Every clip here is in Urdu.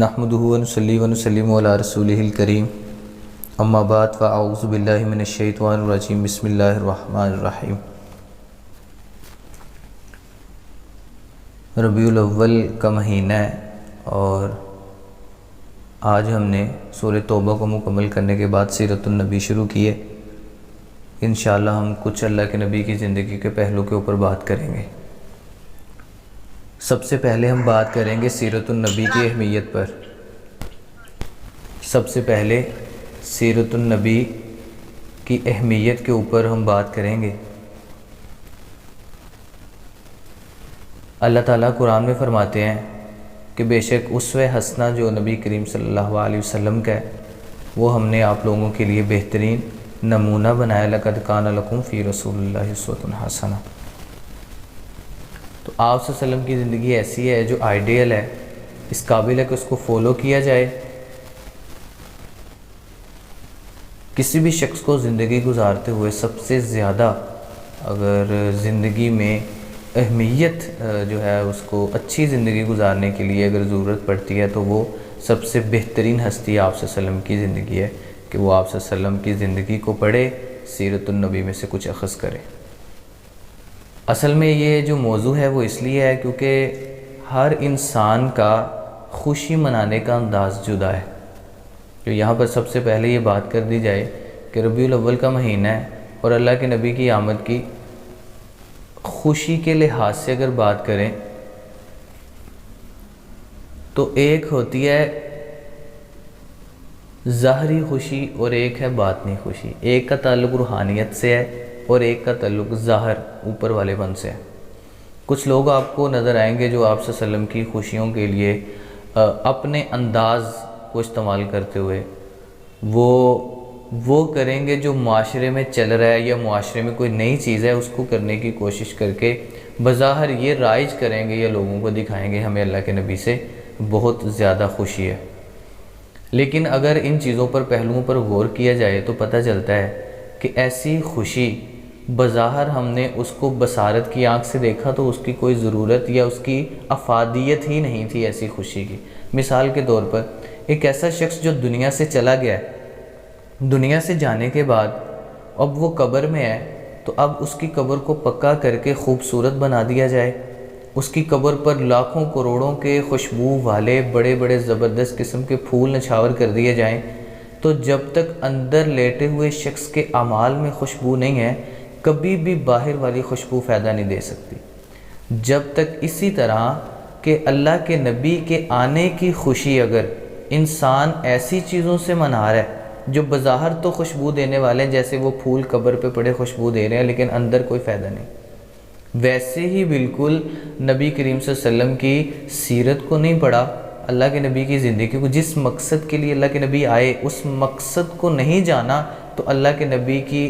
نحمده ونصلي ونسلم على رسوله الكريم اما بعد فاعوذ باللہ من الشیطان الرجیم بسم اللہ الرحمن الرحیم۔ ربیع الاول کا مہینہ ہے اور آج ہم نے سورہ توبہ کو مکمل کرنے کے بعد سیرت النبی شروع کی ہے۔ انشاءاللہ ہم کچھ اللہ کے نبی کی زندگی کے پہلو کے اوپر بات کریں گے۔ سب سے پہلے ہم بات کریں گے سیرت النبی کی اہمیت پر۔ سب سے پہلے سیرت النبی کی اہمیت کے اوپر ہم بات کریں گے۔ اللہ تعالیٰ قرآن میں فرماتے ہیں کہ بے شک اسوہ حسنہ جو نبی کریم صلی اللہ علیہ وسلم کا ہے وہ ہم نے آپ لوگوں کے لیے بہترین نمونہ بنایا، لقد کان لکم فی رسول اللہ اسوۃ حسنہ۔ تو آپ صلی اللہ علیہ وسلم کی زندگی ایسی ہے جو آئیڈیل ہے، اس قابل ہے کہ اس کو فالو کیا جائے۔ کسی بھی شخص کو زندگی گزارتے ہوئے سب سے زیادہ اگر زندگی میں اہمیت جو ہے اس کو اچھی زندگی گزارنے کے لیے اگر ضرورت پڑتی ہے تو وہ سب سے بہترین ہستی آپ صلی اللہ علیہ وسلم کی زندگی ہے کہ وہ آپ صلی اللہ علیہ وسلم کی زندگی کو پڑھے، سیرت النبی میں سے کچھ اخذ کرے۔ اصل میں یہ جو موضوع ہے وہ اس لیے ہے کیونکہ ہر انسان کا خوشی منانے کا انداز جدا ہے۔ تو یہاں پر سب سے پہلے یہ بات کر دی جائے کہ ربیع الاول کا مہینہ ہے اور اللہ کے نبی کی آمد کی خوشی کے لحاظ سے اگر بات کریں تو ایک ہوتی ہے ظاہری خوشی اور ایک ہے باطنی خوشی۔ ایک کا تعلق روحانیت سے ہے اور ایک کا تعلق ظاہر اوپر والے پن سے ہے۔ کچھ لوگ آپ کو نظر آئیں گے جو آپ صلی اللہ علیہ وسلم کی خوشیوں کے لیے اپنے انداز کو استعمال کرتے ہوئے وہ کریں گے جو معاشرے میں چل رہا ہے یا معاشرے میں کوئی نئی چیز ہے اس کو کرنے کی کوشش کر کے بظاہر یہ رائج کریں گے یا لوگوں کو دکھائیں گے ہمیں اللہ کے نبی سے بہت زیادہ خوشی ہے۔ لیکن اگر ان چیزوں پر پہلوؤں پر غور کیا جائے تو پتہ چلتا ہے کہ ایسی خوشی بظاہر ہم نے اس کو بصارت کی آنکھ سے دیکھا تو اس کی کوئی ضرورت یا اس کی افادیت ہی نہیں تھی ایسی خوشی کی۔ مثال کے طور پر ایک ایسا شخص جو دنیا سے چلا گیا ہے، دنیا سے جانے کے بعد اب وہ قبر میں ہے تو اب اس کی قبر کو پکا کر کے خوبصورت بنا دیا جائے، اس کی قبر پر لاکھوں کروڑوں کے خوشبو والے بڑے بڑے زبردست قسم کے پھول نچھاور کر دیے جائیں تو جب تک اندر لیٹے ہوئے شخص کے اعمال میں خوشبو نہیں ہے کبھی بھی باہر والی خوشبو فائدہ نہیں دے سکتی۔ جب تک اسی طرح کہ اللہ کے نبی کے آنے کی خوشی اگر انسان ایسی چیزوں سے منا رہا ہے جو بظاہر تو خوشبو دینے والے ہیں، جیسے وہ پھول قبر پہ پڑے خوشبو دے رہے ہیں لیکن اندر کوئی فائدہ نہیں، ویسے ہی بالکل نبی کریم صلی اللہ علیہ وسلم کی سیرت کو نہیں پڑھا، اللہ کے نبی کی زندگی کو جس مقصد کے لیے اللہ کے نبی آئے اس مقصد کو نہیں جانا تو اللہ کے نبی کی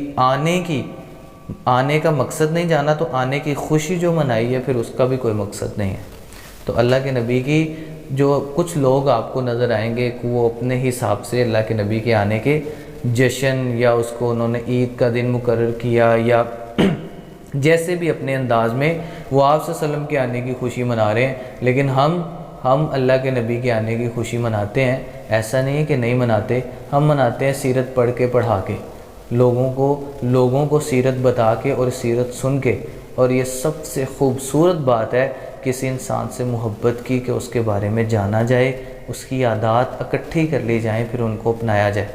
آنے کا مقصد نہیں جانا تو آنے کی خوشی جو منائی ہے پھر اس کا بھی کوئی مقصد نہیں ہے۔ تو اللہ کے نبی کی جو کچھ لوگ آپ کو نظر آئیں گے کہ وہ اپنے حساب سے اللہ کے نبی کے آنے کے جشن یا اس کو انہوں نے عید کا دن مقرر کیا یا جیسے بھی اپنے انداز میں وہ آپ صلی اللہ علیہ وسلم کے آنے کی خوشی منا رہے ہیں، لیکن ہم اللہ کے نبی کے آنے کی خوشی مناتے ہیں۔ ایسا نہیں ہے کہ نہیں مناتے، ہم مناتے ہیں سیرت پڑھ کے پڑھا کے، لوگوں کو سیرت بتا کے اور سیرت سن کے۔ اور یہ سب سے خوبصورت بات ہے کسی انسان سے محبت کی کہ اس کے بارے میں جانا جائے، اس کی عادات اکٹھی کر لی جائیں پھر ان کو اپنایا جائے۔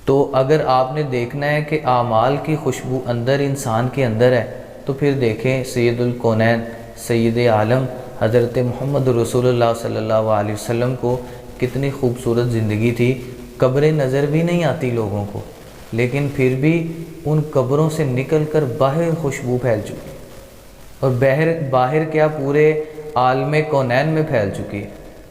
تو اگر آپ نے دیکھنا ہے کہ اعمال کی خوشبو اندر انسان کے اندر ہے تو پھر دیکھیں سید الکونین سید عالم حضرت محمد رسول اللہ صلی اللہ علیہ وسلم کو کتنی خوبصورت زندگی تھی۔ قبریں نظر بھی نہیں آتی لوگوں کو لیکن پھر بھی ان قبروں سے نکل کر باہر خوشبو پھیل چکی اور باہر کیا پورے عالم کونین میں پھیل چکی ہے۔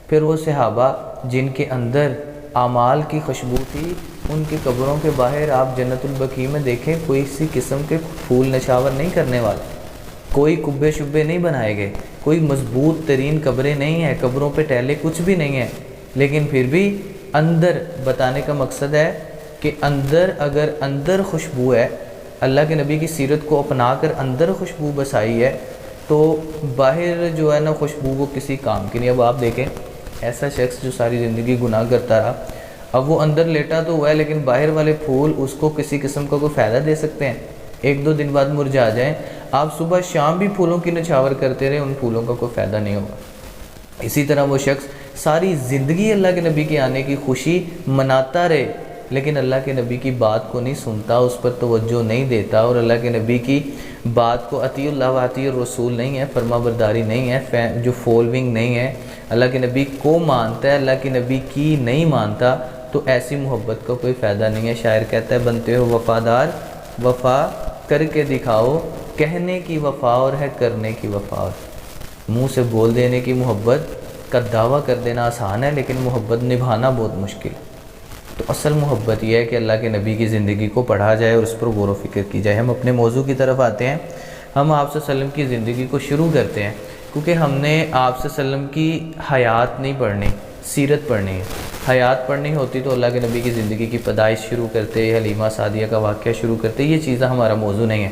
پھر وہ صحابہ جن کے اندر اعمال کی خوشبو تھی ان کی قبروں کے باہر آپ جنت البقیع میں دیکھیں کوئی سی قسم کے پھول نچھاور نہیں کرنے والے، کوئی کبے شبے نہیں بنائے گئے، کوئی مضبوط ترین قبریں نہیں ہیں، قبروں پہ ٹیلے کچھ بھی نہیں ہیں، لیکن پھر بھی اندر بتانے کا مقصد ہے کہ اگر اندر خوشبو ہے، اللہ کے نبی کی سیرت کو اپنا کر اندر خوشبو بسائی ہے تو باہر جو ہے نا خوشبو وہ کسی کام کی نہیں. اب آپ دیکھیں ایسا شخص جو ساری زندگی گناہ کرتا رہا، اب وہ اندر لیٹا تو ہوا ہے لیکن باہر والے پھول اس کو کسی قسم کا کوئی فائدہ دے سکتے ہیں؟ ایک دو دن بعد مرجھا جائیں. آپ صبح شام بھی پھولوں کی نچھاور کرتے رہے، ان پھولوں کا کوئی فائدہ نہیں ہوگا. اسی طرح وہ شخص ساری زندگی اللہ کے نبی کے آنے کی خوشی مناتا رہے لیکن اللہ کے نبی کی بات کو نہیں سنتا، اس پر توجہ نہیں دیتا، اور اللہ کے نبی کی بات کو اطیع اللہ و اطیع الرسول نہیں ہے، فرما برداری نہیں ہے، جو فالوئنگ نہیں ہے، اللہ کے نبی کو مانتا ہے، اللہ کے نبی کی نہیں مانتا، تو ایسی محبت کا کوئی فائدہ نہیں ہے. شاعر کہتا ہے بنتے ہو وفادار، وفا کر کے دکھاؤ، کہنے کی وفا اور ہے کرنے کی وفا اور. منہ سے بول دینے کی محبت کا دعویٰ کر دینا آسان ہے لیکن محبت نبھانا بہت مشکل. تو اصل محبت یہ ہے کہ اللہ کے نبی کی زندگی کو پڑھا جائے اور اس پر غور و فکر کی جائے. ہم اپنے موضوع کی طرف آتے ہیں. ہم آپ صلی اللہ علیہ وسلم کی زندگی کو شروع کرتے ہیں کیونکہ ہم نے آپ صلی اللہ علیہ وسلم کی حیات نہیں پڑھنی، سیرت پڑھنی ہے. حیات پڑھنی ہوتی تو اللہ کے نبی کی زندگی کی پیدائش شروع کرتے، حلیمہ سعدیہ کا واقعہ شروع کرتے. یہ چیزیں ہمارا موضوع نہیں ہے.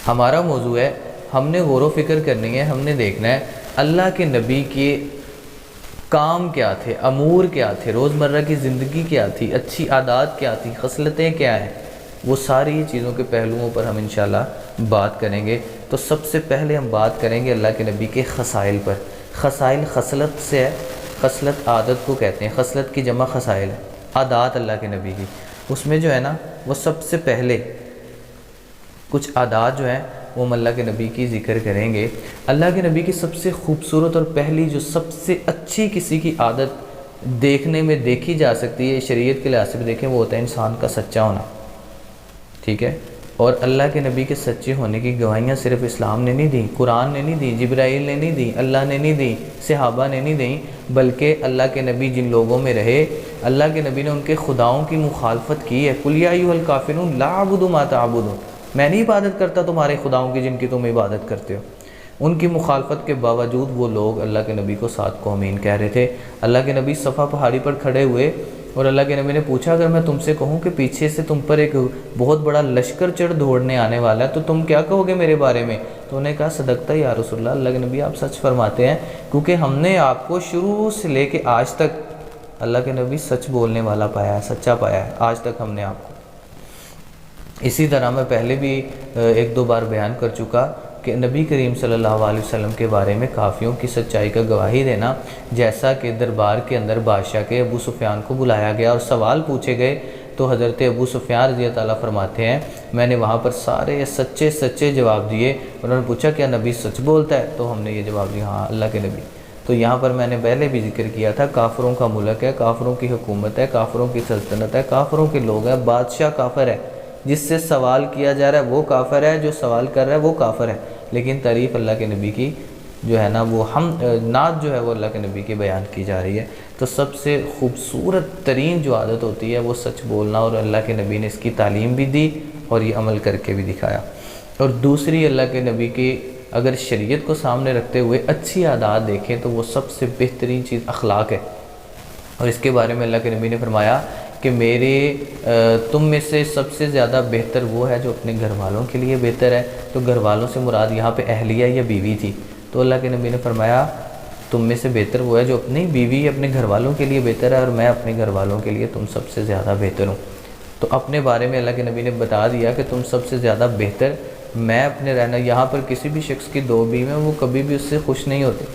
ہمارا موضوع ہے ہم نے غور و فکر کرنی ہے، ہم نے دیکھنا ہے اللہ کے نبی کے کام کیا تھے، امور کیا تھے، روزمرہ کی زندگی کیا تھی، اچھی عادات کیا تھی، خصلتیں کیا ہیں. وہ ساری چیزوں کے پہلوؤں پر ہم انشاءاللہ بات کریں گے. تو سب سے پہلے ہم بات کریں گے اللہ کے نبی کے خصائل پر. خصائل خصلت سے ہے، خصلت عادت کو کہتے ہیں، خصلت کی جمع خصائل ہے. عادات اللہ کے نبی کی، اس میں جو ہے نا وہ سب سے پہلے کچھ عادات جو ہیں وہ ہم اللہ کے نبی کی ذکر کریں گے. اللہ کے نبی کی سب سے خوبصورت اور پہلی جو سب سے اچھی کسی کی عادت دیکھنے میں دیکھی جا سکتی ہے، شریعت کے لحاظ سے بھی دیکھیں، وہ ہوتا ہے انسان کا سچا ہونا. ٹھیک ہے؟ اور اللہ کے نبی کے سچے ہونے کی گواہیاں صرف اسلام نے نہیں دیں، قرآن نے نہیں دیں، جبرائیل نے نہیں دیں، اللہ نے نہیں دیں، صحابہ نے نہیں دیں، بلکہ اللہ کے نبی جن لوگوں میں رہے اللہ کے نبی نے ان کے خداؤں کی مخالفت کی ہے. قل یا ایھا الکافرون لا اعبد ما تعبدون، میں نہیں عبادت کرتا تمہارے خداؤں کی جن کی تم عبادت کرتے ہو. ان کی مخالفت کے باوجود وہ لوگ اللہ کے نبی کو سات کو امین کہہ رہے تھے. اللہ کے نبی صفا پہاڑی پر کھڑے ہوئے اور اللہ کے نبی نے پوچھا اگر میں تم سے کہوں کہ پیچھے سے تم پر ایک بہت بڑا لشکر چڑھ دوڑنے آنے والا ہے تو تم کیا کہو گے میرے بارے میں؟ تو انہیں کہا صدقتا یا رسول اللہ، اللہ کے نبی آپ سچ فرماتے ہیں، کیونکہ ہم نے آپ کو شروع سے لے کے آج تک اللہ کے نبی سچ بولنے والا پایا ہے، سچا پایا ہے آج تک ہم نے آپ کو. اسی طرح میں پہلے بھی ایک دو بار بیان کر چکا کہ نبی کریم صلی اللہ علیہ وسلم کے بارے میں کافیوں کی سچائی کا گواہی دینا، جیسا کہ دربار کے اندر بادشاہ کے ابو سفیان کو بلایا گیا اور سوال پوچھے گئے تو حضرت ابو سفیان رضی اللہ تعالیٰ فرماتے ہیں میں نے وہاں پر سارے سچے جواب دیے. انہوں نے پوچھا کیا نبی سچ بولتا ہے؟ تو ہم نے یہ جواب دیا ہاں اللہ کے نبی. تو یہاں پر میں نے پہلے بھی ذکر کیا تھا کافروں کا ملک ہے، کافروں کی حکومت ہے، کافروں کی سلطنت ہے، کافروں کے لوگ ہیں، بادشاہ کافر ہے، جس سے سوال کیا جا رہا ہے وہ کافر ہے، جو سوال کر رہا ہے وہ کافر ہے. لیکن تعریف اللہ کے نبی کی جو ہے نا وہ نعت جو ہے وہ اللہ کے نبی کی بیان کی جا رہی ہے. تو سب سے خوبصورت ترین جو عادت ہوتی ہے وہ سچ بولنا، اور اللہ کے نبی نے اس کی تعلیم بھی دی اور یہ عمل کر کے بھی دکھایا. اور دوسری اللہ کے نبی کی اگر شریعت کو سامنے رکھتے ہوئے اچھی عادات دیکھیں تو وہ سب سے بہترین چیز اخلاق ہے. اور اس کے بارے میں اللہ کے نبی نے فرمایا کہ تم میں سے سب سے زیادہ بہتر وہ ہے جو اپنے گھر والوں کے لیے بہتر ہے. تو گھر والوں سے مراد یہاں پہ اہلیہ یا بیوی تھی. تو اللہ کے نبی نے فرمایا تم میں سے بہتر وہ ہے جو اپنی بیوی اپنے گھر والوں کے لیے بہتر ہے، اور میں اپنے گھر والوں کے لیے تم سب سے زیادہ بہتر ہوں. تو اپنے بارے میں اللہ کے نبی نے بتا دیا کہ تم سب سے زیادہ بہتر میں اپنے رہنا. یہاں پر کسی بھی شخص کی 2 بیویاں وہ کبھی بھی اس سے خوش نہیں ہوتے،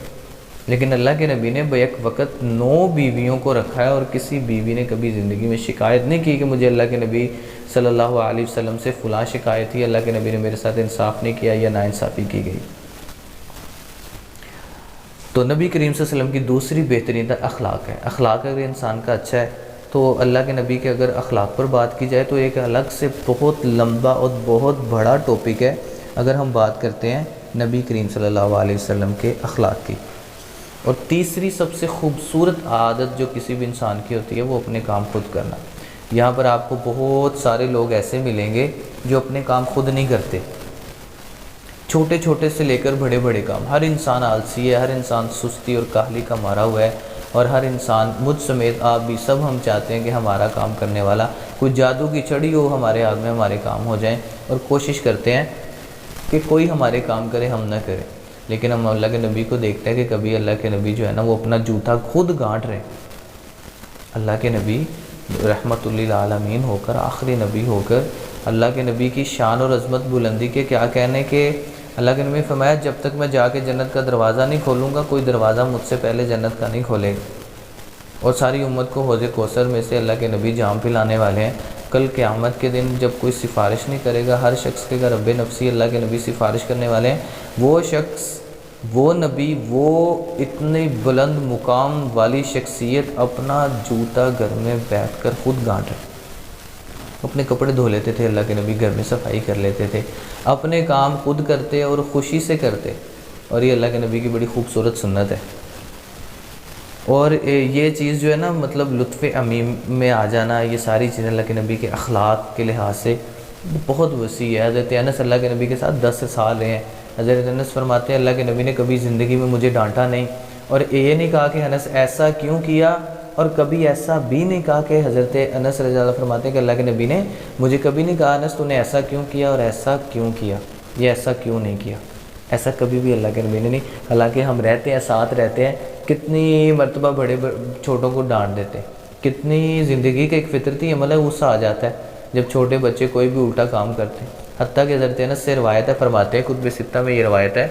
لیکن اللہ کے نبی نے بیک وقت 9 بیویوں کو رکھا ہے اور کسی بیوی نے کبھی زندگی میں شکایت نہیں کی کہ مجھے اللہ کے نبی صلی اللہ علیہ وسلم سے فلاں شکایت تھی، اللہ کے نبی نے میرے ساتھ انصاف نہیں کیا یا ناانصافی کی گئی. تو نبی کریم صلی اللہ علیہ وسلم کی دوسری بہترین اخلاق ہے. اخلاق اگر انسان کا اچھا ہے تو اللہ کے نبی کے اگر اخلاق پر بات کی جائے تو ایک الگ سے بہت لمبا اور بہت بڑا ٹاپک ہے اگر ہم بات کرتے ہیں نبی کریم صلی اللہ علیہ وسلم کے اخلاق کی. اور تیسری سب سے خوبصورت عادت جو کسی بھی انسان کی ہوتی ہے وہ اپنے کام خود کرنا. یہاں پر آپ کو بہت سارے لوگ ایسے ملیں گے جو اپنے کام خود نہیں کرتے، چھوٹے چھوٹے سے لے کر بڑے بڑے کام. ہر انسان آلسی ہے، ہر انسان سستی اور کاہلی کا مارا ہوا ہے، اور ہر انسان مجھ سمیت آپ بھی سب ہم چاہتے ہیں کہ ہمارا کام کرنے والا کوئی جادو کی چھڑی ہو ہمارے ہاتھ میں ہمارے کام ہو جائیں، اور کوشش کرتے ہیں کہ کوئی ہمارے کام کرے ہم نہ کریں، لیکن ہم اللہ کے نبی کو دیکھتے ہیں کہ کبھی اللہ کے نبی جو ہے نا وہ اپنا جوتا خود گانٹ رہے. اللہ کے نبی رحمت للعالمین ہو کر، آخری نبی ہو کر، اللہ کے نبی کی شان اور عظمت بلندی کے کیا کہنے کہ اللہ کے نبی فرمایا جب تک میں جا کے جنت کا دروازہ نہیں کھولوں گا کوئی دروازہ مجھ سے پہلے جنت کا نہیں کھولے گا. اور ساری امت کو حوض کوثر میں سے اللہ کے نبی جام پلانے والے ہیں. کل قیامت کے دن جب کوئی سفارش نہیں کرے گا، ہر شخص کے گھر رب نفسی اللہ کے نبی سفارش کرنے والے ہیں. وہ شخص، وہ نبی، وہ اتنی بلند مقام والی شخصیت اپنا جوتا گھر میں بیٹھ کر خود گانٹ رہے. اپنے کپڑے دھو لیتے تھے اللہ کے نبی، گھر میں صفائی کر لیتے تھے، اپنے کام خود کرتے اور خوشی سے کرتے. اور یہ اللہ کے نبی کی بڑی خوبصورت سنت ہے. اور یہ چیز جو ہے نا مطلب لطف عمیم میں آ جانا، یہ ساری چیزیں اللہ کے نبی کے اخلاق کے لحاظ سے بہت وسیع ہے. حضرت انس اللہ کے نبی کے ساتھ 10 سال رہے ہیں. حضرت انس فرماتے ہیں اللہ کے نبی نے کبھی زندگی میں مجھے ڈانٹا نہیں، اور یہ نہیں کہا کہ انس ایسا کیوں کیا، اور کبھی ایسا بھی نہیں کہا کہ حضرت انس رضی اللہ فرماتے ہیں کہ اللہ کے نبی نے مجھے کبھی نہیں کہا انس تو نے ایسا کیوں کیا اور ایسا کیوں کیا، یہ ایسا کیوں نہیں کیا. ایسا کبھی بھی اللہ کے نبی نے نہیں. حالانکہ ہم رہتے ہیں، ساتھ رہتے ہیں، کتنی مرتبہ بڑے چھوٹوں کو ڈانٹ دیتے، کتنی زندگی کا ایک فطرتی عمل ہے، غصہ آ جاتا ہے جب چھوٹے بچے کوئی بھی الٹا کام کرتے ہیں. حتیٰ کہ حضرت انس سے روایت ہے، فرماتے ہیں کتب ستہ میں یہ روایت ہے،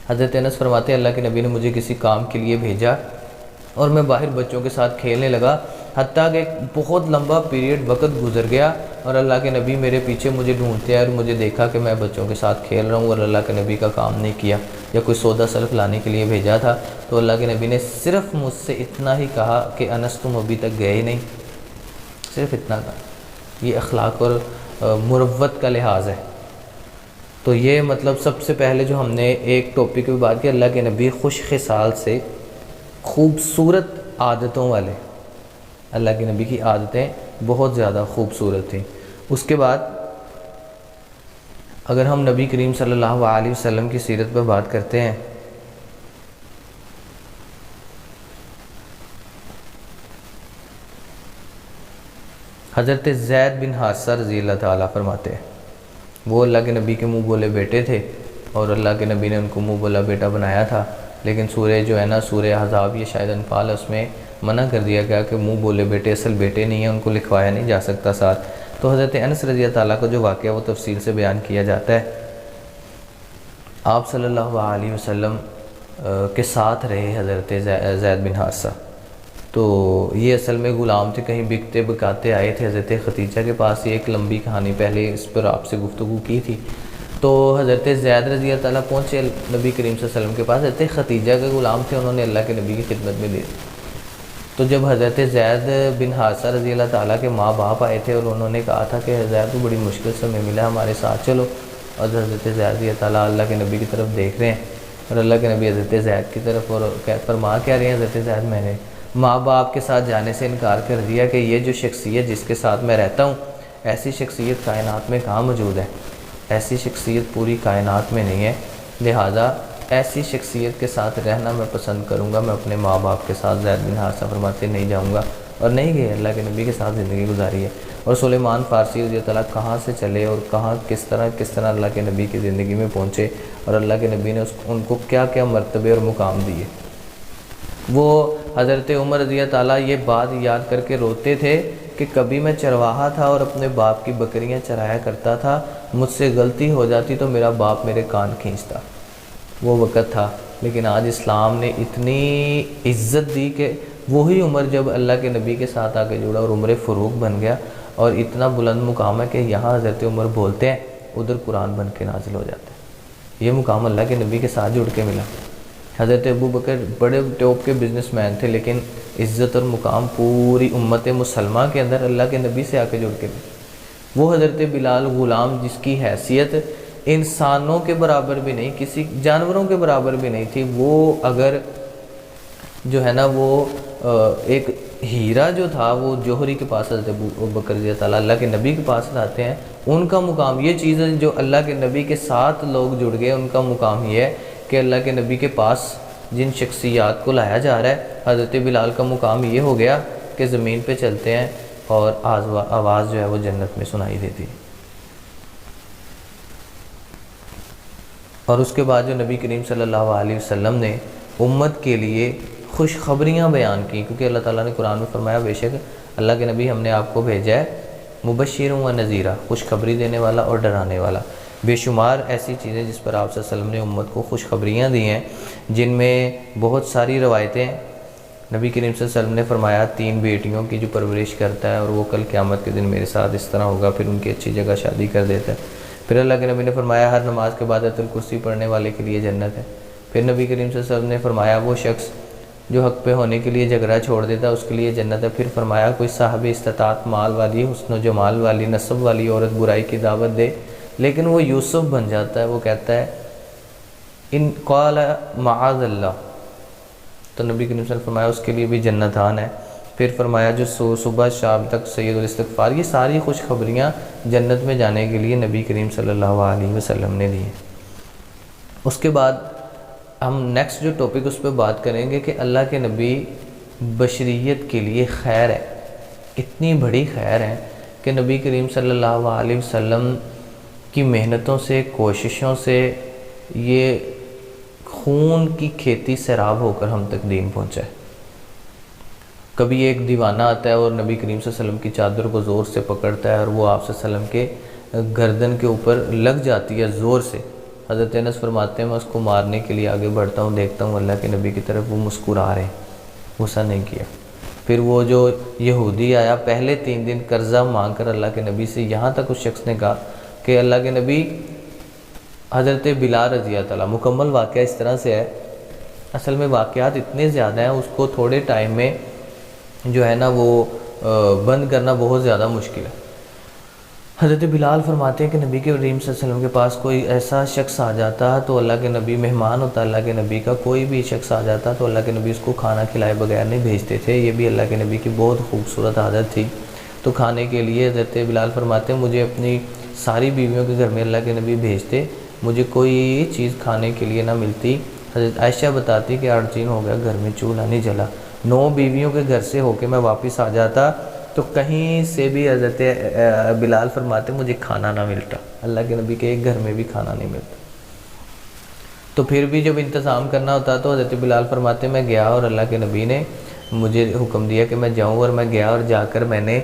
حضرت انس فرماتے ہیں اللہ کے نبی نے مجھے کسی کام کے لیے بھیجا اور میں باہر بچوں کے ساتھ کھیلنے لگا، حتیٰ کہ بہت لمبا پیریڈ وقت گزر گیا اور اللہ کے نبی میرے پیچھے مجھے ڈھونڈتے ہیں اور مجھے دیکھا کہ میں بچوں کے ساتھ کھیل رہا ہوں اور اللہ کے نبی کا کام نہیں کیا، یا کوئی سودا سلف لانے کے لیے بھیجا تھا تو اللہ کے نبی نے صرف مجھ سے اتنا ہی کہا کہ انس تم ابھی تک گئے ہی نہیں، صرف اتنا کہا. یہ اخلاق اور مروت کا لحاظ ہے. تو یہ مطلب سب سے پہلے جو ہم نے ایک ٹاپک کی بات کی، اللہ کے نبی خوش خصال سے، خوبصورت عادتوں والے. اللہ کے نبی کی عادتیں بہت زیادہ خوبصورت تھیں. اس کے بعد اگر ہم نبی کریم صلی اللہ علیہ وسلم کی سیرت پر بات کرتے ہیں، حضرت زید بن حارثہ رضی اللہ تعالیٰ فرماتے ہیں وہ اللہ کے نبی کے منہ بولے بیٹے تھے اور اللہ کے نبی نے ان کو منہ بولا بیٹا بنایا تھا، لیکن سورہ جو ہے نا سورہ احزاب، یہ شاید انفال ہے، اس میں منع کر دیا گیا کہ منہ بولے بیٹے اصل بیٹے نہیں ہیں، ان کو لکھوایا نہیں جا سکتا ساتھ. تو حضرت انس رضی اللہ تعالیٰ کا جو واقعہ وہ تفصیل سے بیان کیا جاتا ہے. آپ صلی اللہ علیہ وسلم کے ساتھ رہے حضرت زید بن حارثہ. تو یہ اصل میں غلام تھے، کہیں بکتے بکاتے آئے تھے حضرت خدیجہ کے پاس. یہ ایک لمبی کہانی پہلے اس پر آپ سے گفتگو کی تھی. تو حضرت زید رضی اللہ تعالیٰ پہنچے نبی کریم صلی اللہ علیہ وسلم کے پاس. حضرت خدیجہ کے غلام تھے، انہوں نے اللہ کے نبی کی خدمت میں دے دی. تو جب حضرت زید بن حارثہ رضی اللہ تعالیٰ کے ماں باپ آئے تھے اور انہوں نے کہا تھا کہ زید تو بڑی مشکل سے ہمیں ملا، ہمارے ساتھ چلو، اور حضرت زید رضی اللہ تعالیٰ اللہ کے نبی کی طرف دیکھ رہے ہیں اور اللہ کے نبی حضرت زید کی طرف، اور فرما کیا رہے ہیں حضرت زید میں نے ماں باپ کے ساتھ جانے سے انکار کر دیا کہ یہ جو شخصیت جس کے ساتھ میں رہتا ہوں ایسی شخصیت کائنات میں کہاں موجود ہے، ایسی شخصیت پوری کائنات میں نہیں ہے، لہٰذا ایسی شخصیت کے ساتھ رہنا میں پسند کروں گا، میں اپنے ماں باپ کے ساتھ زید بن حارثہ فرماتے نہیں جاؤں گا. اور نہیں گئے، اللہ کے نبی کے ساتھ زندگی گزاری ہے. اور سلیمان فارسی رضی اللہ تعالیٰ کہاں سے چلے اور کہاں کس طرح اللہ کے نبی کی زندگی میں پہنچے اور اللہ کے نبی نے ان کو کیا کیا مرتبے اور مقام دیے. وہ حضرت عمر رضی اللہ تعالیٰ یہ بات یاد کر کے روتے تھے کہ کبھی میں چرواہا تھا اور اپنے باپ کی بکریاں چرایا کرتا تھا، مجھ سے غلطی ہو جاتی تو میرا باپ میرے کان کھینچتا. وہ وقت تھا، لیکن آج اسلام نے اتنی عزت دی کہ وہی عمر جب اللہ کے نبی کے ساتھ آ کے جڑا اور عمر فاروق بن گیا اور اتنا بلند مقام ہے کہ یہاں حضرت عمر بولتے ہیں ادھر قرآن بن کے نازل ہو جاتا ہے. یہ مقام اللہ کے نبی کے ساتھ جڑ کے ملا. حضرت ابو بکر بڑے ٹاپ کے بزنس مین تھے، لیکن عزت اور مقام پوری امت مسلمہ کے اندر اللہ کے نبی سے آ کے جڑ کے ملا. وہ حضرت بلال غلام جس کی حیثیت انسانوں کے برابر بھی نہیں، کسی جانوروں کے برابر بھی نہیں تھی، وہ اگر جو ہے نا وہ ایک ہیرا جو تھا وہ جوہری کے پاس حضرت ابو بکر رضی اللہ کے نبی کے پاس لاتے ہیں، ان کا مقام یہ چیزیں جو اللہ کے نبی کے ساتھ لوگ جڑ گئے ان کا مقام یہ ہے کہ اللہ کے نبی کے پاس جن شخصیات کو لایا جا رہا ہے، حضرت بلال کا مقام یہ ہو گیا کہ زمین پہ چلتے ہیں اور آواز جو ہے وہ جنت میں سنائی دیتی. اور اس کے بعد جو نبی کریم صلی اللہ علیہ وسلم نے امت کے لیے خوشخبریاں بیان کی، کیونکہ اللہ تعالیٰ نے قرآن میں فرمایا بے شک اللہ کے نبی ہم نے آپ کو بھیجا ہے مبشر و نذیرہ، خوشخبری دینے والا اور ڈرانے والا۔ بے شمار ایسی چیزیں جس پر آپ صلی اللہ علیہ وسلم نے امت کو خوشخبریاں دی ہیں، جن میں بہت ساری روایتیں ہیں۔ نبی کریم صلی اللہ علیہ وسلم نے فرمایا 3 بیٹیوں کی جو پرورش کرتا ہے اور وہ کل قیامت کے دن میرے ساتھ اس طرح ہوگا، پھر ان کی اچھی جگہ شادی کر دیتا ہے۔ پھر اللہ کے نبی نے فرمایا ہر نماز کے بعد آیت الکرسی پڑھنے والے کے لیے جنت ہے۔ پھر نبی کریم صلی اللہ علیہ وسلم نے فرمایا وہ شخص جو حق پہ ہونے کے لیے جھگڑا چھوڑ دیتا ہے اس کے لیے جنت ہے۔ پھر فرمایا کوئی صاحب استطاعت، مال والی، حسن و جمال والی، نسب والی عورت برائی کی دعوت دے لیکن وہ یوسف بن جاتا ہے، وہ کہتا ہے ان قال معاذ اللہ، تو نبی کریم صلی اللہ علیہ وسلم نے فرمایا اس کے لیے بھی جنت آن ہے۔ پھر فرمایا جو صبح شام تک سید الاستغفار، یہ ساری خوشخبریاں جنت میں جانے کے لیے نبی کریم صلی اللہ علیہ وسلم نے دی ہیں۔ اس کے بعد ہم نیکسٹ جو ٹاپک اس پہ بات کریں گے کہ اللہ کے نبی بشریت کے لیے خیر ہے، اتنی بڑی خیر ہے کہ نبی کریم صلی اللہ علیہ وسلم کی محنتوں سے، کوششوں سے یہ خون کی کھیتی سیراب ہو کر ہم تک دین پہنچا ہے۔ کبھی ایک دیوانہ آتا ہے اور نبی کریم صلی اللہ علیہ وسلم کی چادر کو زور سے پکڑتا ہے اور وہ آپ صلی اللہ علیہ وسلم کے گردن کے اوپر لگ جاتی ہے زور سے۔ حضرت انس فرماتے ہیں میں اس کو مارنے کے لیے آگے بڑھتا ہوں، دیکھتا ہوں اللہ کے نبی کی طرف وہ مسکرا رہے ہیں، غصہ نہیں کیا۔ پھر وہ جو یہودی آیا پہلے 3 دن قرضہ مانگ کر اللہ کے نبی سے، یہاں تک اس شخص نے کہا کہ اللہ کے نبی حضرت بلال رضی اللہ تعالیٰ، مکمل واقعہ اس طرح سے ہے، اصل میں واقعات اتنے زیادہ ہیں اس کو تھوڑے ٹائم میں جو ہے نا وہ بند کرنا بہت زیادہ مشکل ہے۔ حضرت بلال فرماتے ہیں کہ نبی کے کریم صلی اللہ علیہ وسلم کے پاس کوئی ایسا شخص آ جاتا تو اللہ کے نبی، مہمان ہوتا اللہ کے نبی کا، کوئی بھی شخص آ جاتا تو اللہ کے نبی اس کو کھانا کھلائے بغیر نہیں بھیجتے تھے، یہ بھی اللہ کے نبی کی بہت خوبصورت عادت تھی۔ تو کھانے کے لیے حضرت بلال فرماتے ہیں مجھے اپنی ساری بیویوں کے گھر میں اللہ کے نبی بھیجتے، مجھے کوئی چیز کھانے کے لیے نہ ملتی۔ حضرت عائشہ بتاتی کہ 8 دن ہو گیا گھر میں چولہا نہیں جلا، 9 بیویوں کے گھر سے ہو کے میں واپس آ جاتا تو کہیں سے بھی حضرت بلال فرماتے مجھے کھانا نہ ملتا، اللہ کے نبی کے ایک گھر میں بھی کھانا نہیں ملتا۔ تو پھر بھی جب انتظام کرنا ہوتا تو حضرت بلال فرماتے میں گیا اور اللہ کے نبی نے مجھے حکم دیا کہ میں جاؤں، اور میں گیا اور جا کر میں نے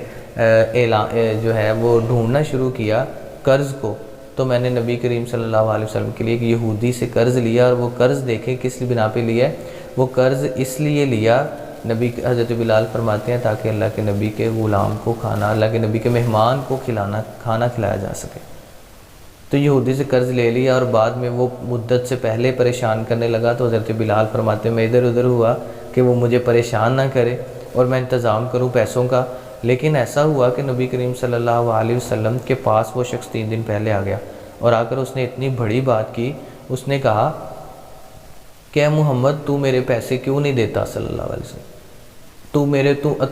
جو ہے وہ ڈھونڈنا شروع کیا قرض کو۔ تو میں نے نبی کریم صلی اللہ علیہ وسلم کے لیے ایک یہودی سے قرض لیا، اور وہ قرض دیکھیں کس بنا پہ لیا ہے، وہ قرض اس لیے لیا، نبی حضرت بلال فرماتے ہیں تاکہ اللہ کے نبی کے غلام کو کھانا، اللہ کے نبی کے مہمان کو کھانا کھلایا جا سکے۔ تو یہودی سے قرض لے لیا اور بعد میں وہ مدت سے پہلے پریشان کرنے لگا، تو حضرت بلال فرماتے ہیں میں ادھر ادھر ہوا کہ وہ مجھے پریشان نہ کرے اور میں انتظام کروں پیسوں کا۔ لیکن ایسا ہوا کہ نبی کریم صلی اللہ علیہ وسلم کے پاس وہ شخص 3 دن پہلے آ گیا اور آ کر اس نے اتنی بڑی بات کی، اس نے کہا کہ اے محمد تو میرے پیسے کیوں نہیں دیتا صلی اللہ علیہ وسلم،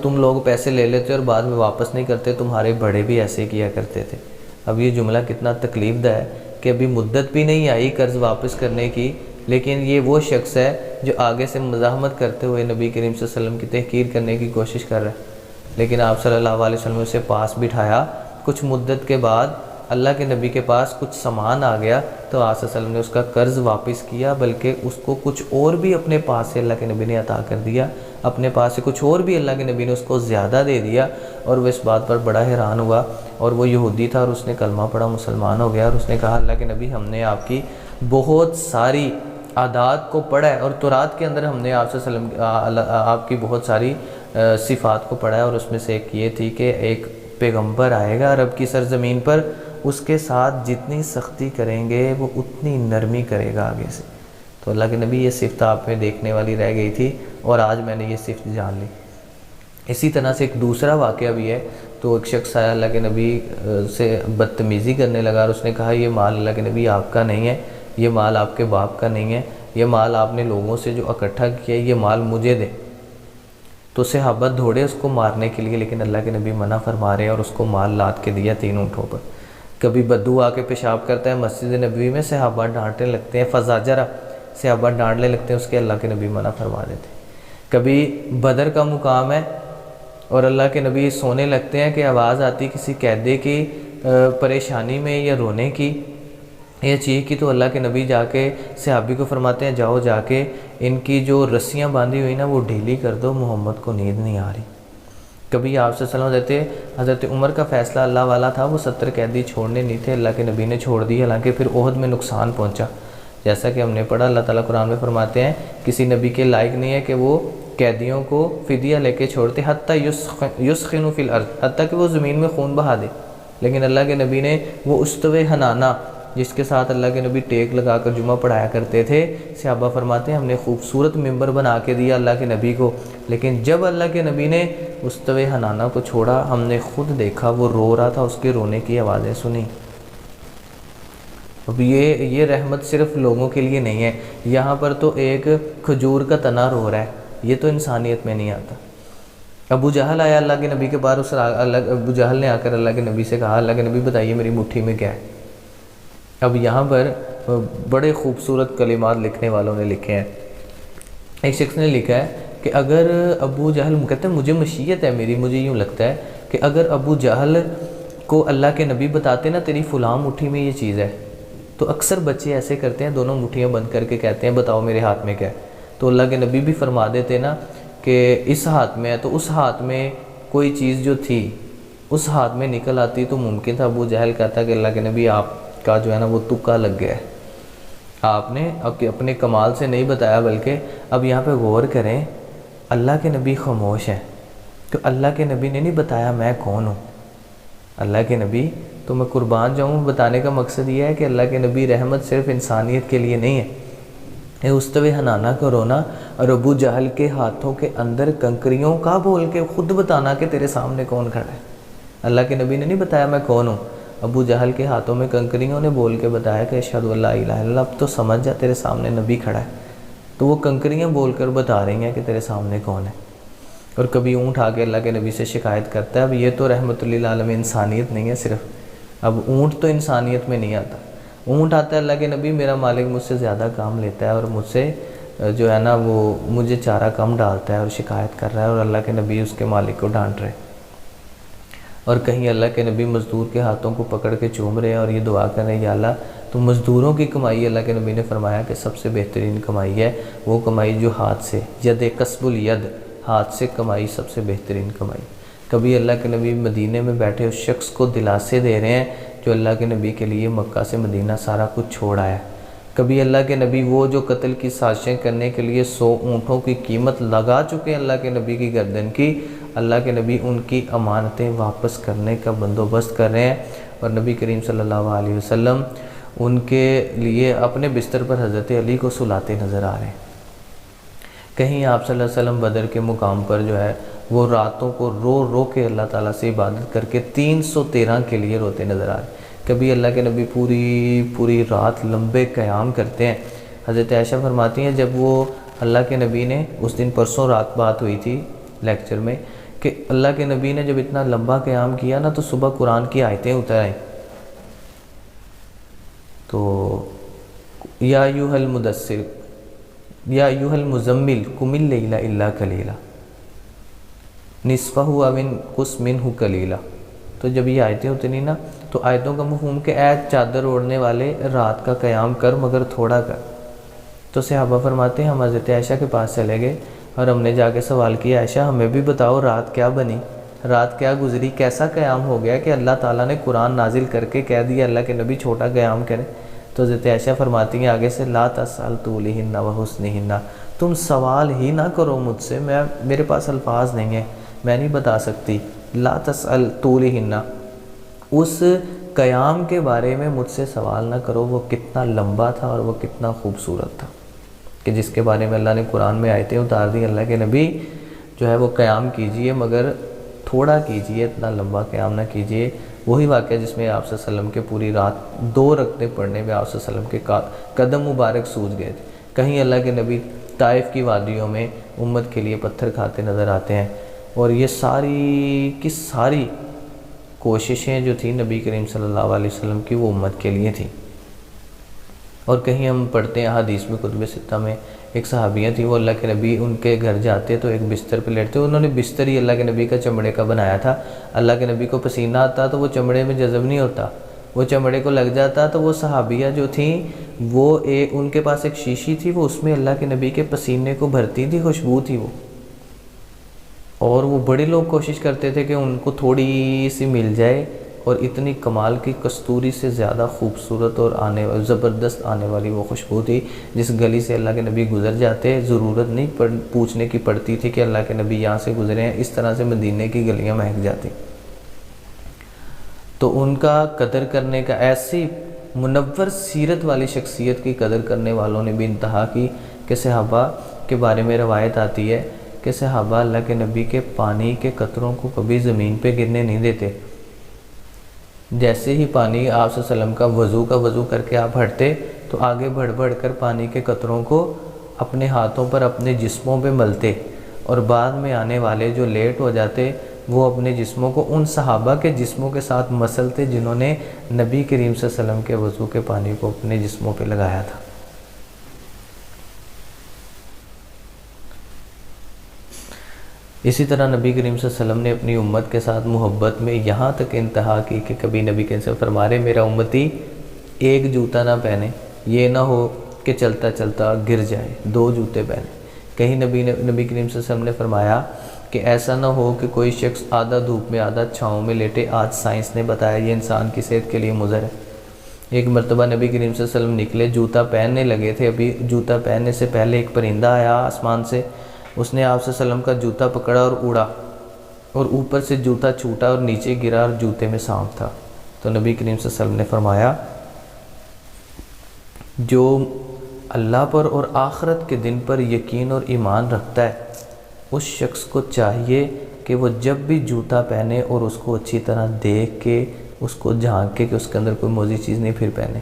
تم لوگ پیسے لے لیتے اور بعد میں واپس نہیں کرتے، تمہارے بڑے بھی ایسے کیا کرتے تھے۔ اب یہ جملہ کتنا تکلیف دہ ہے کہ ابھی مدت بھی نہیں آئی قرض واپس کرنے کی، لیکن یہ وہ شخص ہے جو آگے سے مزاحمت کرتے ہوئے نبی کریم صلی اللہ علیہ وسلم کی تحقیر کرنے کی کوشش کر رہا ہے۔ لیکن آپ صلی اللہ علیہ وسلم نے اسے پاس بٹھایا۔ کچھ مدت کے بعد اللہ کے نبی کے پاس کچھ سامان آ گیا تو آپ صلی اللہ علیہ وسلم نے اس کا قرض واپس کیا، بلکہ اس کو کچھ اور بھی اپنے پاس سے اللہ کے نبی نے عطا کر دیا، اپنے پاس سے کچھ اور بھی اللہ کے نبی نے اس کو زیادہ دے دیا، اور وہ اس بات پر بڑا حیران ہوا، اور وہ یہودی تھا اور اس نے کلمہ پڑھا، مسلمان ہو گیا، اور اس نے کہا اللہ کے نبی ہم نے آپ کی بہت ساری عادات کو پڑھا ہے، اور تورات کے اندر ہم نے آپ صلی اللہ علیہ وسلم آپ کی بہت ساری صفات کو پڑھا ہے، اور اس میں سے ایک یہ تھی کہ ایک پیغمبر آئے گا عرب کی سرزمین پر، اس کے ساتھ جتنی سختی کریں گے وہ اتنی نرمی کرے گا آگے سے۔ تو اللہ کے نبی یہ صفت آپ میں دیکھنے والی رہ گئی تھی، اور آج میں نے یہ صفت جان لی۔ اسی طرح سے ایک دوسرا واقعہ بھی ہے، تو ایک شخص آیا اللہ کے نبی سے بدتمیزی کرنے لگا، اور اس نے کہا یہ مال اللہ کے نبی آپ کا نہیں ہے، یہ مال آپ کے باپ کا نہیں ہے، یہ مال آپ نے لوگوں سے جو اکٹھا کیا ہے یہ مال مجھے دے۔ تو صحابہ دوڑے اس کو مارنے کے لیے، لیکن اللہ کے نبی منع فرما رہے ہیں، اور اس کو مال لاد کے دیا 3 اونٹوں پر۔ کبھی بدو آ کے پیشاب کرتا ہے مسجد نبوی میں، صحابہ ڈانٹنے لگتے ہیں، فزاجرہ صحابہ ڈانٹنے لگتے ہیں اس کے، اللہ کے نبی منع فرما دیتے ہیں۔ کبھی بدر کا مقام ہے اور اللہ کے نبی سونے لگتے ہیں کہ آواز آتی کسی قیدی کی پریشانی میں یا رونے کی، یہ چیخ کی تو اللہ کے نبی جا کے صحابی کو فرماتے ہیں جاؤ جا کے ان کی جو رسیاں باندھی ہوئی نا وہ ڈھیلی کر دو، محمد کو نیند نہیں آ رہی۔ کبھی آپ صلی اللہ علیہ وسلم حضرت عمر کا فیصلہ اللہ والا تھا، وہ 70 قیدی چھوڑنے نہیں تھے، اللہ کے نبی نے چھوڑ دی، حالانکہ پھر احد میں نقصان پہنچا، جیسا کہ ہم نے پڑھا۔ اللہ تعالیٰ قرآن میں فرماتے ہیں کسی نبی کے لائق نہیں ہے کہ وہ قیدیوں کو فدیہ لے کے چھوڑتے حتیٰ یسخنوا فی الارض، حتیٰ کہ وہ زمین میں خون بہا دے، لیکن اللہ کے نبی نے وہ استوے حنانہ جس کے ساتھ اللہ کے نبی ٹیک لگا کر جمعہ پڑھایا کرتے تھے، صحابہ فرماتے ہیں ہم نے خوبصورت ممبر بنا کے دیا اللہ کے نبی کو، لیکن جب اللہ کے نبی نے استوے حنانہ کو چھوڑا ہم نے خود دیکھا وہ رو رہا تھا، اس کے رونے کی آوازیں سنی۔ اب یہ رحمت صرف لوگوں کے لیے نہیں ہے، یہاں پر تو ایک کھجور کا تنا رو رہا ہے، یہ تو انسانیت میں نہیں آتا۔ ابو جہل آیا اللہ کے نبی کے پاس، ابو جہل نے آ کر اللہ کے نبی سے کہا اللہ کے نبی بتائیے میری مٹھی میں کیا ہے۔ اب یہاں پر بڑے خوبصورت کلمات لکھنے والوں نے لکھے ہیں۔ ایک شخص نے لکھا ہے کہ اگر ابو جہل کہتے ہیں مجھے مشیت ہے میری، مجھے یوں لگتا ہے کہ اگر ابو جہل کو اللہ کے نبی بتاتے نا تیری فلاں مٹھی میں یہ چیز ہے، تو اکثر بچے ایسے کرتے ہیں دونوں مٹھیاں بند کر کے کہتے ہیں بتاؤ میرے ہاتھ میں کیا ہے، تو اللہ کے نبی بھی فرما دیتے نا کہ اس ہاتھ میں ہے، تو اس ہاتھ میں کوئی چیز جو تھی اس ہاتھ میں نکل آتی تو ممکن تھا ابو جہل کہتا کہ اللہ کے نبی آپ کا جو ہے نا وہ تکا لگ گیا ہے، آپ نے اپنے کمال سے نہیں بتایا۔ بلکہ اب یہاں پہ غور کریں، اللہ کے نبی خاموش ہیں تو اللہ کے نبی نے نہیں بتایا میں کون ہوں۔ اللہ کے نبی تو میں قربان جاؤں، بتانے کا مقصد یہ ہے کہ اللہ کے نبی رحمت صرف انسانیت کے لیے نہیں ہے۔ یہ استوے حنانہ کا رونا اور ابو جہل کے ہاتھوں کے اندر کنکریوں کا بول کے خود بتانا کہ تیرے سامنے کون کھڑا ہے۔ اللہ کے نبی نے نہیں بتایا میں کون ہوں، ابو جہل کے ہاتھوں میں کنکریوں نے بول کے بتایا کہ اشہد ان لا الہ الا اللہ، اب تو سمجھ جا تیرے سامنے نبی کھڑا ہے، تو وہ کنکریاں بول کر بتا رہی ہیں کہ تیرے سامنے کون ہے۔ اور کبھی اونٹ آ کے اللہ کے نبی سے شکایت کرتا ہے، اب یہ تو رحمت للعالمین انسانیت نہیں ہے صرف، اب اونٹ تو انسانیت میں نہیں آتا۔ اونٹ آتا ہے اللہ کے نبی میرا مالک مجھ سے زیادہ کام لیتا ہے اور مجھ سے جو ہے نا وہ مجھے چارہ کم ڈالتا ہے، اور شکایت کر رہا ہے، اور اللہ کے نبی اس کے مالک کو ڈانٹ رہے۔ اور کہیں اللہ کے نبی مزدور کے ہاتھوں کو پکڑ کے چوم رہے ہیں اور یہ دعا کر رہے ہیں یا اللہ تو مزدوروں کی کمائی، اللہ کے نبی نے فرمایا کہ سب سے بہترین کمائی ہے وہ کمائی جو ہاتھ سے، ید کسب الید، ہاتھ سے کمائی سب سے بہترین کمائی۔ کبھی اللہ کے نبی مدینے میں بیٹھے اس شخص کو دلاسے دے رہے ہیں جو اللہ کے نبی کے لیے مکہ سے مدینہ سارا کچھ چھوڑ آیا۔ کبھی اللہ کے نبی وہ جو قتل کی سازشیں کرنے کے لیے 100 اونٹوں کی قیمت لگا چکے ہیں اللہ کے نبی کی گردن کی، اللہ کے نبی ان کی امانتیں واپس کرنے کا بندوبست کر رہے ہیں، اور نبی کریم صلی اللہ علیہ وسلم ان کے لیے اپنے بستر پر حضرت علی کو سلاتے نظر آ رہے ہیں۔ کہیں آپ صلی اللہ علیہ وسلم بدر کے مقام پر جو ہے وہ راتوں کو رو رو کے اللہ تعالیٰ سے عبادت کر کے 313 کے لیے روتے نظر آ رہے ہیں۔ کبھی اللہ کے نبی پوری رات لمبے قیام کرتے ہیں۔ حضرت عائشہ فرماتی ہیں جب وہ اللہ کے نبی نے اس دن پرسوں رات بات ہوئی تھی لیکچر میں کہ اللہ کے نبی نے جب اتنا لمبا قیام کیا نا تو صبح قرآن کی آیتیں اتر آئیں، تو یا ایھا المدثر یا ایھا المزمل قم اللیل الا قلیلا نصفہ او انقص منہ قلیلا، تو جب یہ آیتیں اتری نا تو آیتوں کا مفہوم کہ اے چادر اوڑھنے والے رات کا قیام کر مگر تھوڑا کر۔ تو صحابہ فرماتے ہیں ہم حضرت عائشہ کے پاس چلے گئے اور ہم نے جا کے سوال کیا عائشہ ہمیں بھی بتاؤ رات کیا بنی، رات کیا گزری، کیسا قیام ہو گیا کہ اللہ تعالیٰ نے قرآن نازل کر کے کہہ دیا اللہ کے نبی چھوٹا قیام کرے۔ تو حضرت عائشہ فرماتی ہیں آگے سے لا تسأل طولہن و حسنہن، تم سوال ہی نہ کرو مجھ سے، میرے پاس الفاظ نہیں ہیں، میں نہیں بتا سکتی۔ لا تسأل طولہن، اس قیام کے بارے میں مجھ سے سوال نہ کرو، وہ کتنا لمبا تھا اور وہ کتنا خوبصورت تھا کہ جس کے بارے میں اللہ نے قرآن میں آیتیں اتار دی، اللہ کے نبی جو ہے وہ قیام کیجئے مگر تھوڑا کیجئے، اتنا لمبا قیام نہ کیجئے۔ وہی واقعہ جس میں آپ صلی اللہ علیہ وسلم کے پوری رات 2 رکعتیں پڑھنے میں آپ صلی اللہ علیہ وسلم کے قدم مبارک سوج گئے تھے۔ کہیں اللہ کے نبی طائف کی وادیوں میں امت کے لیے پتھر کھاتے نظر آتے ہیں، اور یہ ساری کی ساری کوششیں جو تھیں نبی کریم صلی اللہ علیہ وسلم کی وہ امت کے لیے تھیں۔ اور کہیں ہم پڑھتے ہیں حدیث میں کتب ستہ میں ایک صحابیہ تھی، وہ اللہ کے نبی ان کے گھر جاتے تو ایک بستر پہ لیٹتے، انہوں نے بستر ہی اللہ کے نبی کا چمڑے کا بنایا تھا، اللہ کے نبی کو پسینہ آتا تو وہ چمڑے میں جذب نہیں ہوتا، وہ چمڑے کو لگ جاتا تو وہ صحابیہ جو تھیں وہ ان کے پاس ایک شیشی تھی، وہ اس میں اللہ کے نبی کے پسینے کو بھرتی تھی، خوشبو تھی وہ، اور وہ بڑے لوگ کوشش کرتے تھے کہ ان کو تھوڑی سی مل جائے، اور اتنی کمال کی کستوری سے زیادہ خوبصورت اور زبردست آنے والی وہ خوشبو تھی، جس گلی سے اللہ کے نبی گزر جاتے ضرورت نہیں پوچھنے کی پڑتی تھی کہ اللہ کے نبی یہاں سے گزرے ہیں، اس طرح سے مدینے کی گلیاں مہک جاتی۔ تو ان کا قدر کرنے کا، ایسی منور سیرت والی شخصیت کی قدر کرنے والوں نے بھی انتہا کی کہ صحابہ کے بارے میں روایت آتی ہے کہ صحابہ اللہ کے نبی کے پانی کے قطروں کو کبھی زمین پہ گرنے نہیں دیتے، جیسے ہی پانی آپ صلی اللہ علیہ وسلم کا وضو کر کے آپ ہٹتے تو آگے بڑھ کر پانی کے قطروں کو اپنے ہاتھوں پر اپنے جسموں پہ ملتے، اور بعد میں آنے والے جو لیٹ ہو جاتے وہ اپنے جسموں کو ان صحابہ کے جسموں کے ساتھ مسلتے جنہوں نے نبی کریم صلی اللہ علیہ وسلم کے وضو کے پانی کو اپنے جسموں پہ لگایا تھا۔ اسی طرح نبی کریم صلی اللہ علیہ وسلم نے اپنی امت کے ساتھ محبت میں یہاں تک انتہا کی کہ کبھی نبی کریم صلی اللہ علیہ وسلم فرما رہے میرا امتی ایک جوتا نہ پہنے، یہ نہ ہو کہ چلتا چلتا گر جائے، 2 جوتے پہنے۔ کہیں نبی کریم صلی اللہ علیہ وسلم نے فرمایا کہ ایسا نہ ہو کہ کوئی شخص آدھا دھوپ میں آدھا چھاؤں میں لیٹے، آج سائنس نے بتایا یہ انسان کی صحت کے لیے مضر ہے۔ ایک مرتبہ نبی کریم صلی اللہ علیہ وسلم نکلے، جوتا پہننے لگے تھے، ابھی جوتا پہننے سے پہلے ایک پرندہ آیا آسمان سے، اس نے آپ صلی اللہ علیہ وسلم کا جوتا پکڑا اور اڑا، اور اوپر سے جوتا چھوٹا اور نیچے گرا اور جوتے میں سانپ تھا۔ تو نبی کریم صلی اللہ علیہ وسلم نے فرمایا جو اللہ پر اور آخرت کے دن پر یقین اور ایمان رکھتا ہے اس شخص کو چاہیے کہ وہ جب بھی جوتا پہنے اور اس کو اچھی طرح دیکھ کے اس کو جھانک کے کہ اس کے اندر کوئی موزی چیز نہیں پھر پہنے۔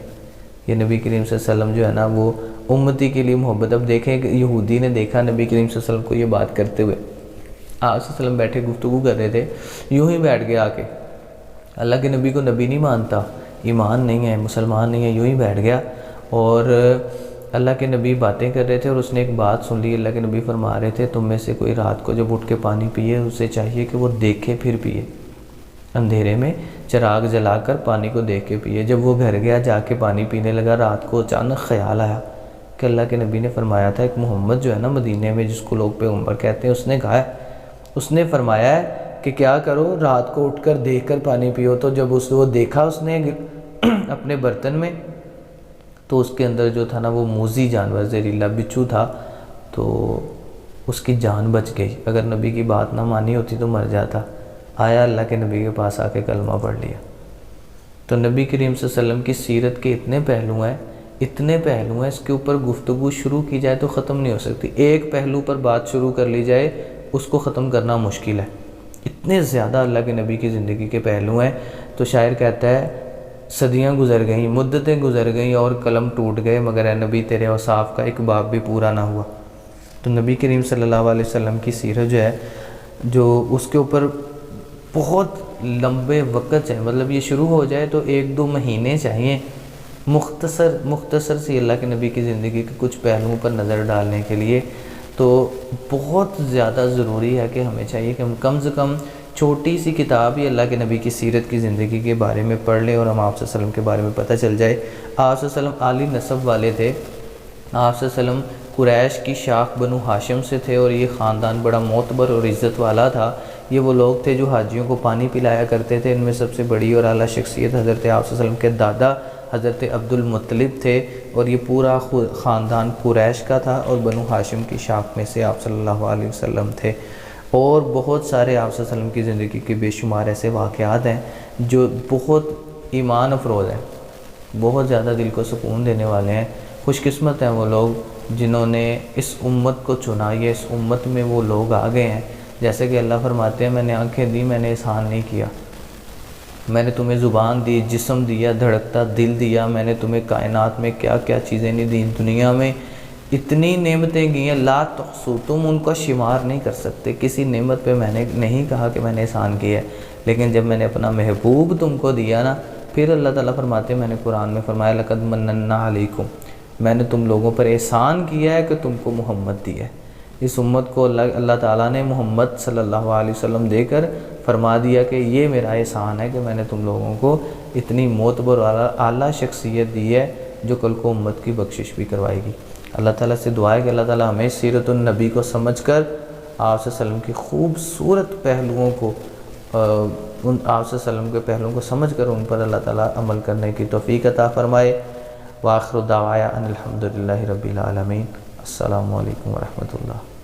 یہ نبی کریم صلی اللہ علیہ وسلم جو ہے نا وہ امتی کے لیے محبت۔ اب دیکھیں کہ یہودی نے دیکھا نبی کریم صلی اللہ علیہ وسلم کو یہ بات کرتے ہوئے، آپ صلی اللہ علیہ وسلم بیٹھے گفتگو کر رہے تھے، یوں ہی بیٹھ گیا آ کے، اللہ کے نبی کو نبی نہیں مانتا، ایمان نہیں ہے، مسلمان نہیں ہے، یوں ہی بیٹھ گیا، اور اللہ کے نبی باتیں کر رہے تھے اور اس نے ایک بات سن لی۔ اللہ کے نبی فرما رہے تھے تم میں سے کوئی رات کو جب اٹھ کے پانی پیے اسے چاہیے کہ وہ دیکھے پھر پیے، اندھیرے میں چراغ جلا کر پانی کو دیکھ کے پیے۔ جب وہ گھر گیا جا کے پانی پینے لگا، رات کو اچانک خیال آیا کہ اللہ کے نبی نے فرمایا تھا ایک محمد جو ہے نا مدینے میں جس کو لوگ پیغمبر کہتے ہیں، اس نے کہا ہے، اس نے فرمایا ہے کہ کیا کرو رات کو اٹھ کر دیکھ کر پانی پیو۔ تو جب وہ دیکھا اس نے اپنے برتن میں تو اس کے اندر جو تھا نا وہ موذی جانور زہریلا بچھو تھا، تو اس کی جان بچ گئی، اگر نبی کی بات نہ مانی ہوتی تو مر جاتا۔ آیا اللہ کے نبی کے پاس آ کے کلمہ پڑھ لیا۔ تو نبی کریم صلی اللہ علیہ وسلم کی سیرت کے اتنے پہلو ہیں، اس کے اوپر گفتگو شروع کی جائے تو ختم نہیں ہو سکتی، ایک پہلو پر بات شروع کر لی جائے اس کو ختم کرنا مشکل ہے، اتنے زیادہ اللہ کے نبی کی زندگی کے پہلو ہیں۔ تو شاعر کہتا ہے صدیاں گزر گئیں، مدتیں گزر گئیں اور قلم ٹوٹ گئے، مگر اے نبی تیرے اوصاف کا ایک باب بھی پورا نہ ہوا۔ تو نبی کریم صلی اللہ علیہ وسلم کی سیرت جو ہے، جو اس کے اوپر بہت لمبے وقت ہے، مطلب یہ شروع ہو جائے تو 1-2 مہینے چاہیے مختصر سی اللہ کے نبی کی زندگی کے کچھ پہلوؤں پر نظر ڈالنے کے لیے۔ تو بہت زیادہ ضروری ہے کہ ہمیں چاہیے کہ ہم کم سے کم چھوٹی سی کتاب ہی اللہ کے نبی کی سیرت کی زندگی کے بارے میں پڑھ لیں اور ہم آپ صلی اللہ علیہ وسلم کے بارے میں پتہ چل جائے۔ آپ صلی اللہ علیہ وسلم عالی نسب والے تھے، آپ صلی اللہ علیہ وسلم قریش کی شاخ بنو ہاشم سے تھے، اور یہ خاندان بڑا معتبر اور عزت والا تھا۔ یہ وہ لوگ تھے جو حاجیوں کو پانی پلایا کرتے تھے۔ ان میں سب سے بڑی اور اعلیٰ شخصیت حضرت آپ صلی اللہ علیہ وسلم کے دادا حضرت عبد المطلب تھے، اور یہ پورا خاندان قریش کا تھا اور بنو ہاشم کی شاخ میں سے آپ صلی اللہ علیہ وسلم تھے۔ اور بہت سارے آپ صلی اللہ علیہ وسلم کی زندگی کے بے شمار ایسے واقعات ہیں جو بہت ایمان افروز ہیں، بہت زیادہ دل کو سکون دینے والے ہیں۔ خوش قسمت ہیں وہ لوگ جنہوں نے اس امت کو چنا، یہ اس امت میں وہ لوگ آ گئے ہیں۔ جیسے کہ اللہ فرماتے ہیں میں نے آنکھیں دی، میں نے احسان نہیں کیا، میں نے تمہیں زبان دی، جسم دیا، دھڑکتا دل دیا، میں نے تمہیں کائنات میں کیا کیا چیزیں نہیں دیں، دنیا میں اتنی نعمتیں کی ہیں لا تحصو، تم ان کا شمار نہیں کر سکتے۔ کسی نعمت پہ میں نے نہیں کہا کہ میں نے احسان کیا ہے، لیکن جب میں نے اپنا محبوب تم کو دیا نا، پھر اللہ تعالیٰ فرماتے ہیں میں نے قرآن میں فرمایا لقد مننا علیکم، میں نے تم لوگوں پر احسان کیا ہے کہ تم کو محمد دیا ہے۔ اس امت کو اللہ تعالیٰ نے محمد صلی اللہ علیہ وسلم دے کر فرما دیا کہ یہ میرا احسان ہے کہ میں نے تم لوگوں کو اتنی معتبر اور اعلیٰ شخصیت دی ہے جو کل کو امت کی بخشش بھی کروائے گی۔ اللہ تعالیٰ سے دعا ہے کہ اللہ تعالیٰ ہمیں سیرت النبی کو سمجھ کر آپ صلی اللہ علیہ وسلم کی خوبصورت پہلوؤں کو ان آپ صلی اللہ علیہ وسلم کے پہلوؤں کو سمجھ کر ان پر اللہ تعالیٰ عمل کرنے کی توفیق عطا فرمائے۔ وآخر دعوایا ان الحمدللہ رب العالمین۔ السلام علیکم ورحمۃ اللہ۔